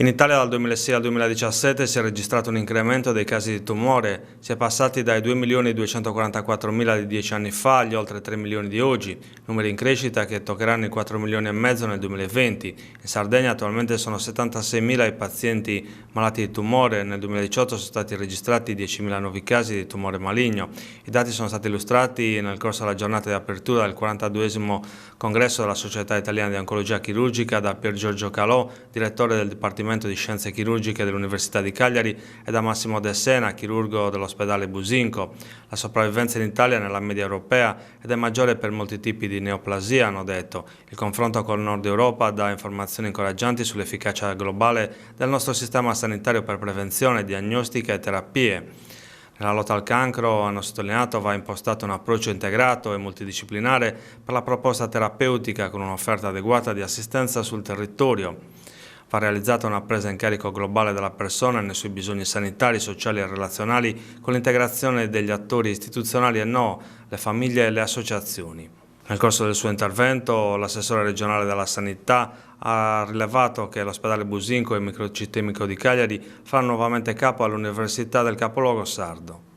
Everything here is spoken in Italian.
In Italia dal 2006 al 2017 si è registrato un incremento dei casi di tumore, si è passati dai 2.244.000 di 10 anni fa agli oltre 3 milioni di oggi, numeri in crescita che toccheranno i 4 milioni e mezzo nel 2020. In Sardegna attualmente sono 76.000 i pazienti malati di tumore, nel 2018 sono stati registrati 10.000 nuovi casi di tumore maligno. I dati sono stati illustrati nel corso della giornata di apertura del 42esimo congresso della Società Italiana di Oncologia Chirurgica da Pier Giorgio Calò, direttore del Dipartimento di Scienze Chirurgiche dell'Università di Cagliari, e da Massimo De Sena, chirurgo dell'ospedale Businco. La sopravvivenza in Italia è nella media europea ed è maggiore per molti tipi di neoplasia, hanno detto. Il confronto col Nord Europa dà informazioni incoraggianti sull'efficacia globale del nostro sistema sanitario per prevenzione, diagnostica e terapie. Nella lotta al cancro, hanno sottolineato, va impostato un approccio integrato e multidisciplinare per la proposta terapeutica con un'offerta adeguata di assistenza sul territorio. Va realizzata una presa in carico globale della persona nei suoi bisogni sanitari, sociali e relazionali con l'integrazione degli attori istituzionali e no, le famiglie e le associazioni. Nel corso del suo intervento l'assessore regionale della sanità ha rilevato che l'ospedale Businco e il microcitemico di Cagliari faranno nuovamente capo all'Università del capoluogo sardo.